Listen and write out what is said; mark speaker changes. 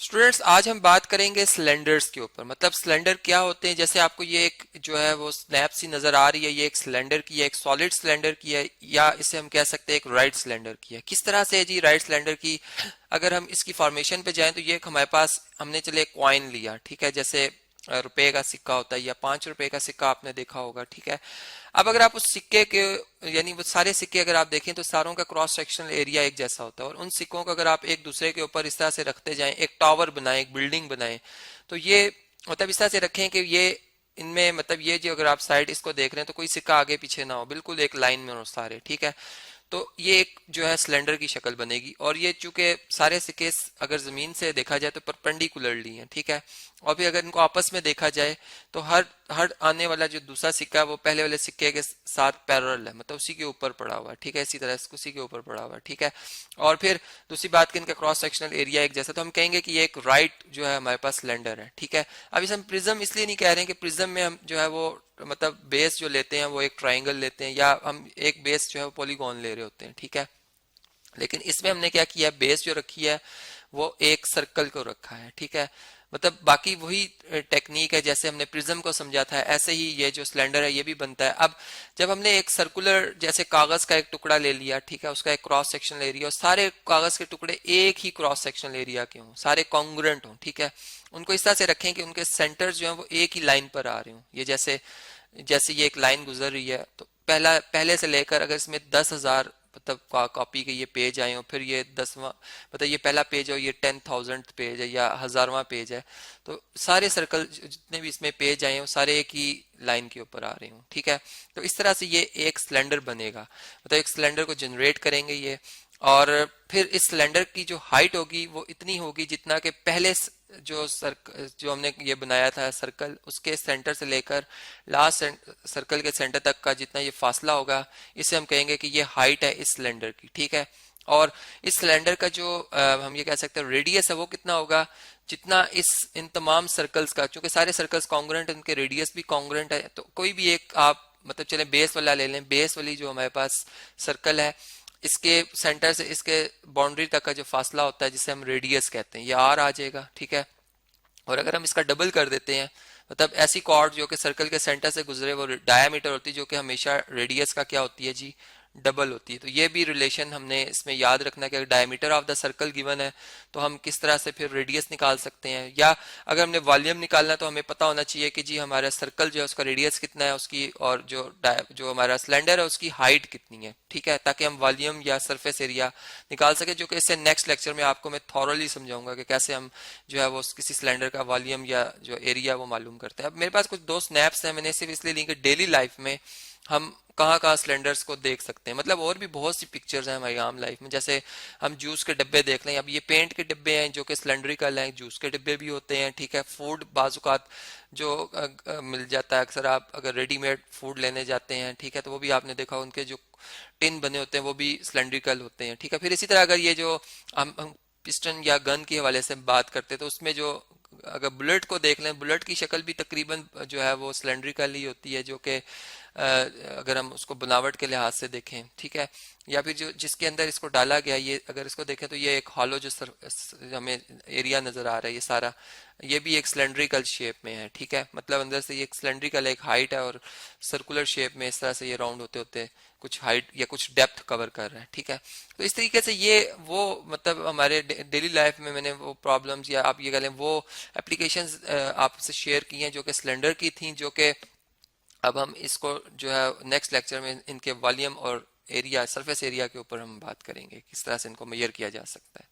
Speaker 1: Students, आज हम बात करेंगे सिलेंडर्स के ऊपर। मतलब सिलेंडर क्या होते हैं। जैसे आपको ये एक जो है वो स्नैप सी नजर आ रही है, ये एक सिलेंडर की है, एक सॉलिड सिलेंडर की है, या इसे हम कह सकते हैं एक राइट सिलेंडर की है। किस तरह से है जी राइट सिलेंडर की? अगर हम इसकी फॉर्मेशन पे जाएं तो ये एक हमारे पास, हमने चले कॉइन लिया, ठीक है, जैसे रुपए का सिक्का होता है या 5 रुपए का सिक्का आपने देखा होगा, ठीक है। अब अगर आप उस सिक्के के, यानी वो सारे सिक्के अगर आप देखें तो सारों का क्रॉस सेक्शनल एरिया एक जैसा होता है, और उन सिक्कों को अगर आप एक दूसरे के ऊपर इस तरह से रखते जाएं, एक टावर बनाएं, एक बिल्डिंग बनाएं, तो ये मतलब इस तरह से रखें कि ये इनमें, मतलब ये जो अगर आप साइड इसको देख रहे हैं तो कोई सिक्का आगे पीछे ना हो, बिल्कुल एक लाइन में हो सारे, ठीक है। तो ये एक जो है सिलेंडर की शक्ल बनेगी, और ये चूंकि सारे सिक्के अगर जमीन से देखा जाए तो परपेंडिकुलरली हैं, ठीक है। और फिर अगर इनको आपस में देखा जाए तो हर हर आने वाला जो दूसरा सिक्का है वो पहले वाले सिक्के के साथ पैरेलल है, मतलब उसी के ऊपर पड़ा हुआ है, ठीक है। इसी तरह उसी के ऊपर पड़ा हुआ है, ठीक है। और फिर दूसरी बात कि इनका क्रॉस सेक्शनल एरिया एक जैसा, तो हम कहेंगे कि ये एक राइट जो है हमारे पास सिलेंडर है, ठीक है। अब इसे हम प्रिज्म इसलिए नहीं कह रहे हैं कि प्रिज्म में हम जो है वो मतलब बेस जो लेते हैं वो एक ट्राइंगल लेते हैं, या हम एक बेस जो है वो पॉलीगॉन ले रहे होते हैं, ठीक है। लेकिन इसमें हमने क्या किया, बेस जो रखी है वो एक सर्कल को रखा है, ठीक है। मतलब बाकी वही टेक्निक है जैसे हमने प्रिज्म को समझा था, ऐसे ही ये जो सिलेंडर है ये भी बनता है। अब जब हमने एक सर्कुलर जैसे कागज का एक टुकड़ा ले लिया, ठीक है, उसका एक क्रॉस सेक्शनल एरिया, और सारे कागज के टुकड़े एक ही क्रॉस सेक्शनल एरिया के हों, सारे कॉन्ग्रुएंट हों, ठीक है। उनको इस तरह से रखें कि उनके सेंटर्स जो है वो एक ही लाइन पर आ रहे हों। ये जैसे जैसे ये एक लाइन गुजर रही है, तो पहले से लेकर अगर इसमें 10,000 मतलब कॉपी के ये पेज आए हो, फिर ये 10वां, मतलब ये पहला पेज हो, ये 10,000 पेज है या 1000वां पेज है, तो सारे सर्कल जितने भी इसमें पेज आए हो सारे एक ही लाइन के ऊपर आ रहे हो, ठीक है। तो इस तरह से ये एक सिलेंडर बनेगा, मतलब एक सिलेंडर को जनरेट करेंगे ये। और फिर इस सिलेंडर की जो हाइट होगी वो इतनी होगी जितना कि पहले जो हमने ये बनाया था सर्कल, उसके सेंटर से लेकर लास्ट सर्कल के सेंटर तक का जितना ये फासला होगा, इसे हम कहेंगे कि ये हाइट है इस सिलेंडर की, ठीक है। और इस सिलेंडर का जो हम ये कह सकते हैं रेडियस है वो कितना होगा, जितना इस इन तमाम सर्कल्स का, क्योंकि सारे सर्कल्स कॉन्ग्रुएंट, उनके रेडियस भी कॉन्ग्रुएंट है, तो कोई भी एक आप मतलब चले बेस वाला ले लें, बेस वाली जो हमारे पास सर्कल है, इसके सेंटर से इसके बाउंड्री तक का जो फासला होता है जिसे हम रेडियस कहते हैं, ये आर आ जाएगा, ठीक है। और अगर हम इसका डबल कर देते हैं, मतलब ऐसी कॉर्ड जो कि सर्कल के सेंटर से गुजरे वो डायमीटर होती है, जो कि हमेशा रेडियस का क्या होती है जी, डबल होती है। तो ये भी रिलेशन हमने इसमें याद रखना है कि अगर diameter of the circle given है तो हम किस तरह से फिर रेडियस निकाल सकते हैं, या अगर हमने वॉल्यूम निकालना है तो हमें पता होना चाहिए कि जी हमारा सर्कल जो है उसका रेडियस कितना है उसकी, और जो हमारा सिलेंडर है उसकी हाइट कितनी है, ठीक है, ताकि हम वॉल्यूम या सरफेस एरिया निकाल सके, जो कि इससे नेक्स्ट लेक्चर में आपको मैं थॉरली समझाऊंगा कि कैसे हम जो है वो किसी सिलेंडर का वॉल्यूम या जो एरिया वो मालूम करते हैं। अब मेरे पास कुछ दो स्नैप्स हैं, मैंने सिर्फ इसलिए ली कि डेली लाइफ में हम कहाँ कहाँ सिलेंडर्स को देख सकते हैं। मतलब और भी बहुत सी पिक्चर्स हैं हमारी आम लाइफ में, जैसे हम जूस के डिब्बे देख लें, अब ये पेंट के डिब्बे हैं जो कि सिलेंड्रिकल हैं, जूस के डिब्बे भी होते हैं, ठीक है। फूड बाजुकात जो मिल जाता है, अक्सर आप अगर रेडीमेड फूड लेने जाते हैं, ठीक है, तो वो भी आपने देखा उनके जो टिन बने होते हैं वो भी सिलेंड्रिकल होते हैं, ठीक है। फिर इसी तरह अगर ये जो हम पिस्टन या गन के हवाले से बात करते हैं तो उसमें जो अगर बुलेट को देख लें, बुलेट की शक्ल भी तकरीबन जो है वो सिलेंड्रिकल ही होती है, जो कि अगर हम उसको बनावट के लिहाज से देखें, ठीक है। या फिर जो जिसके अंदर इसको डाला गया, ये अगर इसको देखें तो ये एक हॉलो जो हमें एरिया नजर आ रहा है, ये सारा ये भी एक सिलेंड्रिकल शेप में है, ठीक है। मतलब अंदर से ये एक सिलेंड्रिकल एक हाइट है, और सर्कुलर शेप में इस तरह से ये राउंड होते होते कुछ हाइट या कुछ डेप्थ कवर कर रहा है, ठीक है। तो इस तरीके से ये वो मतलब हमारे डेली लाइफ में मैंने वो प्रॉब्लम्स या आप ये कह लें वो एप्लीकेशंस आपसे शेयर की हैं जो कि सिलेंडर की थी, जो कि अब हम इसको जो है नेक्स्ट लेक्चर में इनके वॉल्यूम और एरिया, सरफेस एरिया के ऊपर हम बात करेंगे, किस तरह से इनको मेजर किया जा सकता है।